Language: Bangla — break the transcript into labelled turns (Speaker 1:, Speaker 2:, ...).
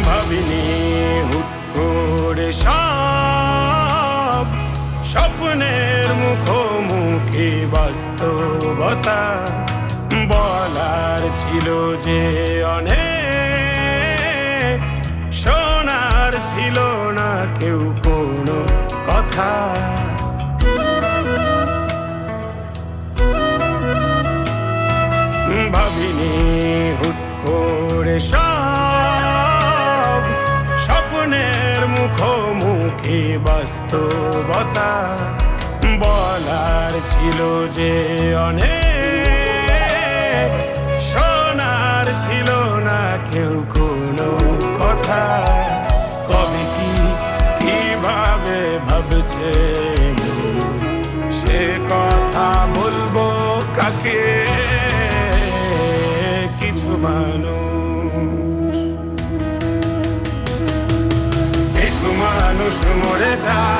Speaker 1: ভাবিনি হুট করে সব স্বপ্নের মুখোমুখি বাস্তবতা বলার ছিল যে অনেক, শোনার ছিল না কেউ কোনো কথা। ভাবিনি হুট করে সব স্বপ্নের মুখোমুখি বাস্তবতা বলার ছিল যে অনেক, শোনার ছিল না কেউ কোনো কথা। কবে কি কিভাবে ভাবছে সে কথা বলবো কাকে? কিছু মানুষ মরে যায়